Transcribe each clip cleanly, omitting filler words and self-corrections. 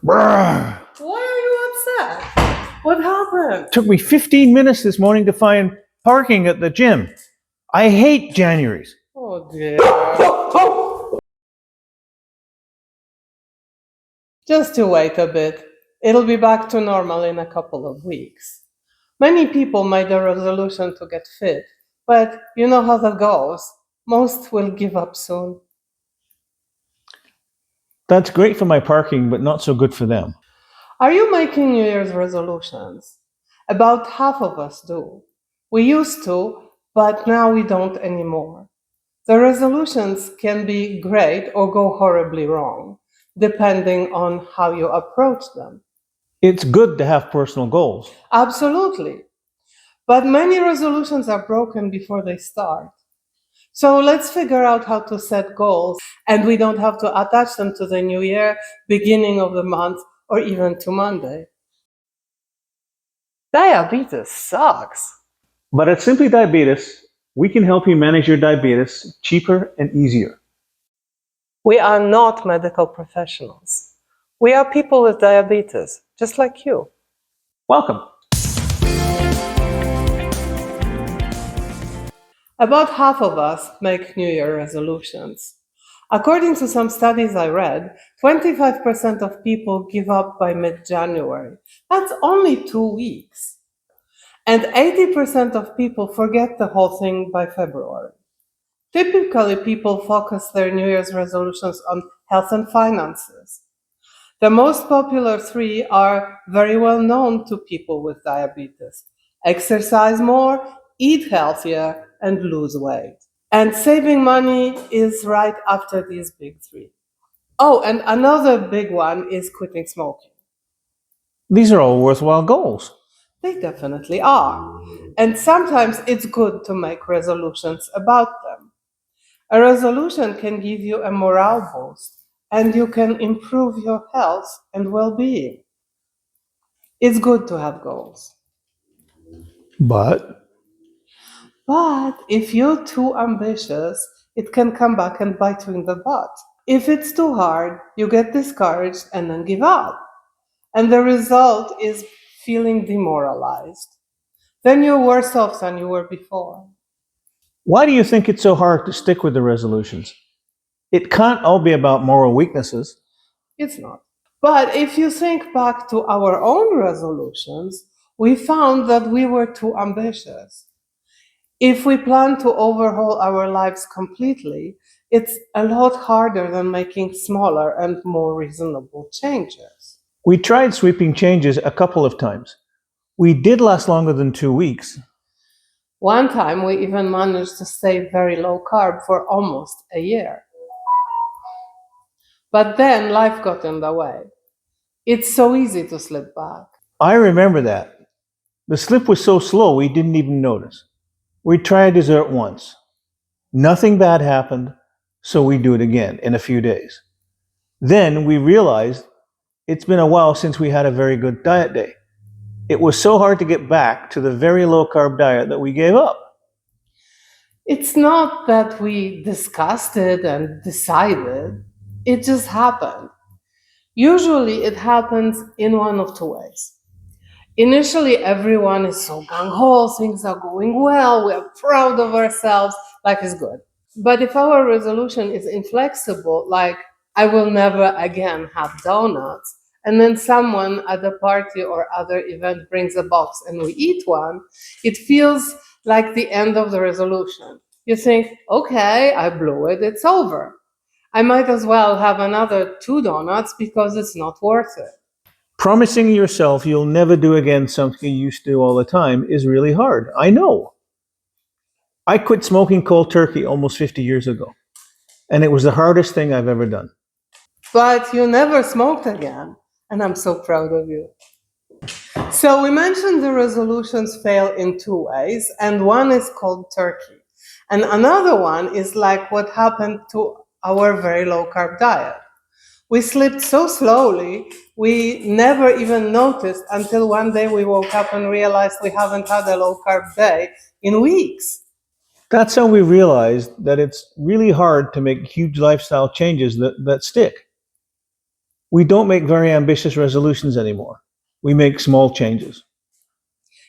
Brrr. Why are you upset? What happened? Took me 15 minutes this morning to find parking at the gym. I hate Januaries. Oh dear. Just to wait a bit. It'll be back to normal in a couple of weeks. Many people made a resolution to get fit, but you know how that goes. Most will give up soon. That's great for my parking, but not so good for them. Are you making New Year's resolutions? About half of us do. We used to, but now we don't anymore. The resolutions can be great or go horribly wrong, depending on how you approach them. It's good to have personal goals. Absolutely. But many resolutions are broken before they start. So let's figure out how to set goals, and we don't have to attach them to the new year, beginning of the month, or even to Monday. Diabetes sucks. But at Simply Diabetes, we can help you manage your diabetes cheaper and easier. We are not medical professionals. We are people with diabetes, just like you. Welcome. About half of us make New Year resolutions. According to some studies I read, 25% of people give up by mid-January. That's only 2 weeks. And 80% of people forget the whole thing by February. Typically, people focus their New Year's resolutions on health and finances. The most popular three are very well known to people with diabetes: exercise more, eat healthier, and lose weight. And saving money is right after these big three. Oh, and another big one is quitting smoking. These are all worthwhile goals. They definitely are. And sometimes it's good to make resolutions about them. A resolution can give you a morale boost, and you can improve your health and well being. It's good to have goals. But But if you're too ambitious, it can come back and bite you in the butt. If it's too hard, you get discouraged and then give up. And the result is feeling demoralized. Then you're worse off than you were before. why do you think it's so hard to stick with the resolutions? It can't all be about moral weaknesses. It's not. But if you think back to our own resolutions, we found that we were too ambitious. If we plan to overhaul our lives completely, it's a lot harder than making smaller and more reasonable changes. We tried sweeping changes a couple of times. We did last longer than 2 weeks. One time we even managed to stay very low carb for almost a year. But then life got in the way. It's so easy to slip back. I remember that. The slip was so slow we didn't even notice. We tried dessert once. Nothing bad happened, so we do it again in a few days. Then we realized it's been a while since we had a very good diet day. It was so hard to get back to the very low carb diet that we gave up. It's not that we discussed it and decided, it just happened. Usually it happens in one of two ways. Initially, everyone is so gung ho, things are going well, we are proud of ourselves, life is good. But if our resolution is inflexible, like I will never again have donuts, and then someone at a party or other event brings a box and we eat one, it feels like the end of the resolution. You think, okay, I blew it, it's over. I might as well have another 2 donuts because it's not worth it. Promising yourself you'll never do again something you used to do all the time is really hard. I know. I quit smoking cold turkey almost 50 years ago, and it was the hardest thing I've ever done. But you never smoked again, and I'm so proud of you. So we mentioned the resolutions fail in two ways, and one is called turkey. And another one is like what happened to our very low carb diet. We slipped so slowly, we never even noticed until one day we woke up and realized we haven't had a low carb day in weeks. That's how we realized that it's really hard to make huge lifestyle changes that stick. We don't make very ambitious resolutions anymore. We make small changes.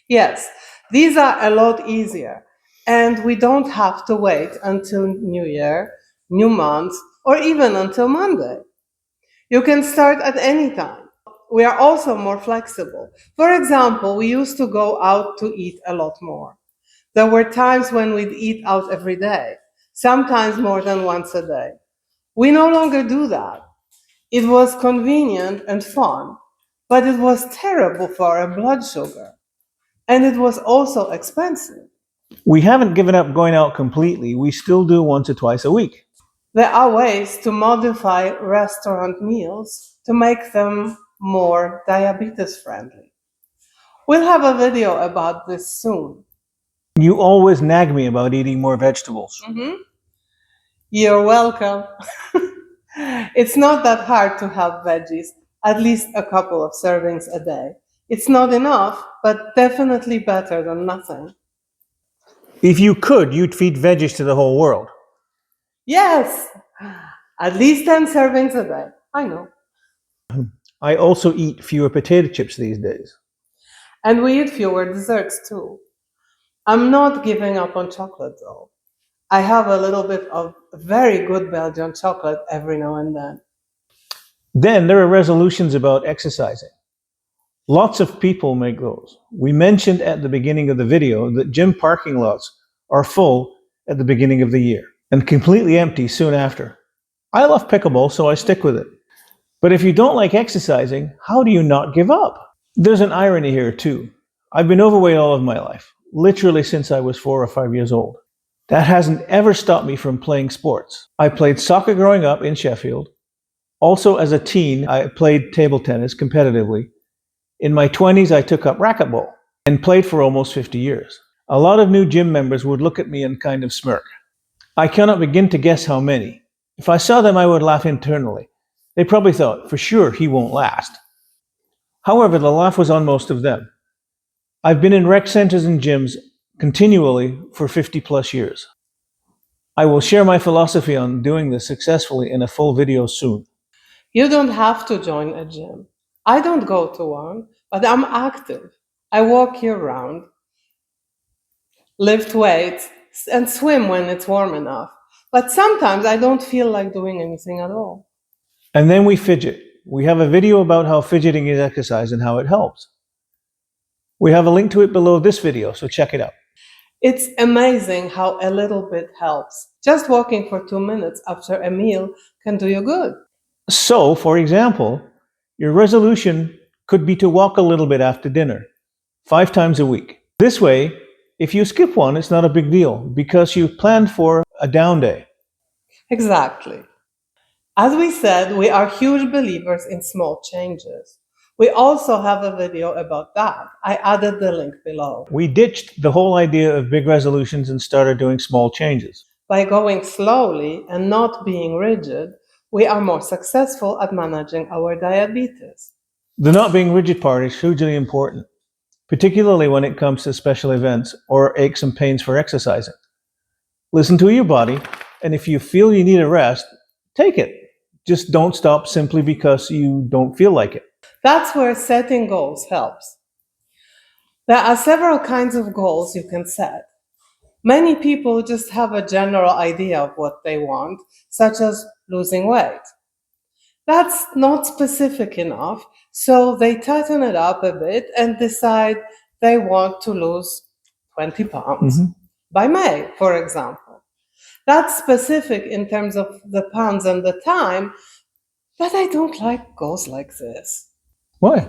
Yes, these are a lot easier, and we don't have to wait until New Year, New Month, or even until Monday. You can start at any time. We are also more flexible. For example, we used to go out to eat a lot more. There were times when we'd eat out every day, sometimes more than once a day. We no longer do that. It was convenient and fun, but it was terrible for our blood sugar. And it was also expensive. We haven't given up going out completely. We still do once or twice a week. There are ways to modify restaurant meals to make them more diabetes friendly. We'll have a video about this soon. You always nag me about eating more vegetables. You're welcome. It's not that hard to have veggies, at least a couple of servings a day. It's not enough, but definitely better than nothing. If you could, you'd feed veggies to the whole world. Yes, at least 10 servings a day. I know. I also eat fewer potato chips these days. And we eat fewer desserts too. I'm not giving up on chocolate though. I have a little bit of very good Belgian chocolate every now and then. Then there are resolutions about exercising. Lots of people make those. We mentioned at the beginning of the video that gym parking lots are full at the beginning of the year and completely empty soon after. I love pickleball, so I stick with it. But if you don't like exercising, how do you not give up? There's an irony here too. I've been overweight all of my life, literally since I was 4 or 5 years old. That hasn't ever stopped me from playing sports. I played soccer growing up in Sheffield. Also, as a teen, I played table tennis competitively. In my 20s, I took up racquetball and played for almost 50 years. A lot of new gym members would look at me and kind of smirk. I cannot begin to guess how many. If I saw them, I would laugh internally. They probably thought, for sure, he won't last. However, the laugh was on most of them. I've been in rec centers and gyms continually for 50 plus years. I will share my philosophy on doing this successfully in a full video soon. You don't have to join a gym. I don't go to one, but I'm active. I walk year round, lift weights, and swim when it's warm enough. But sometimes I don't feel like doing anything at all. And then we fidget. We have a video about how fidgeting is exercise and how it helps. We have a link to it below this video, so check it out. It's amazing how a little bit helps. Just walking for 2 minutes after a meal can do you good. So, for example, your resolution could be to walk a little bit after dinner, 5 times a week. This way, if you skip one, it's not a big deal because you planned for a down day. Exactly. As we said, we are huge believers in small changes. We also have a video about that. I added the link below. We ditched the whole idea of big resolutions and started doing small changes. By going slowly and not being rigid, we are more successful at managing our diabetes. The not being rigid part is hugely important, particularly when it comes to special events or aches and pains for exercising. Listen to your body, and if you feel you need a rest, take it. Just don't stop simply because you don't feel like it. That's where setting goals helps. There are several kinds of goals you can set. Many people just have a general idea of what they want, such as losing weight. That's not specific enough, so they tighten it up a bit and decide they want to lose 20 pounds by May, for example. That's specific in terms of the pounds and the time, but I don't like goals like this. Why?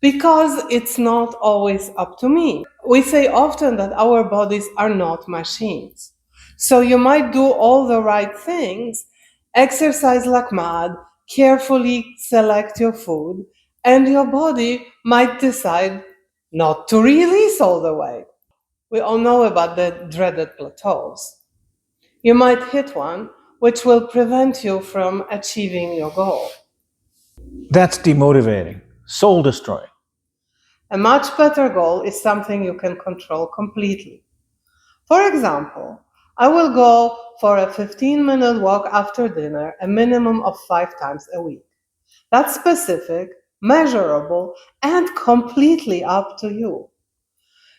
Because it's not always up to me. We say often that our bodies are not machines. So you might do all the right things, exercise like mad, carefully select your food, and your body might decide not to release all the weight. We all know about the dreaded plateaus. You might hit one, which will prevent you from achieving your goal. That's demotivating, soul destroying. A much better goal is something you can control completely. For example, I will go for a 15-minute walk after dinner, a minimum of 5 times a week. That's specific, measurable, and completely up to you.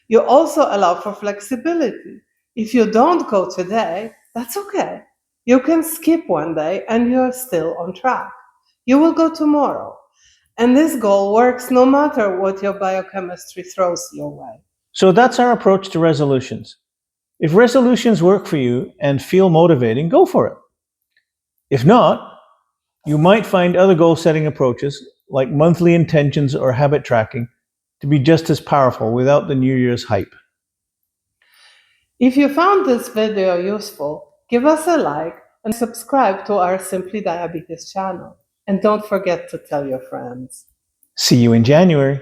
You also allow for flexibility. If you don't go today, that's okay. You can skip one day and you're still on track. You will go tomorrow. And this goal works no matter what your biochemistry throws your way. So that's our approach to resolutions. If resolutions work for you and feel motivating, go for it. If not, you might find other goal setting approaches, like monthly intentions or habit tracking, to be just as powerful without the New Year's hype. If you found this video useful, give us a like and subscribe to our Simply Diabetes channel. And don't forget to tell your friends. See you in January.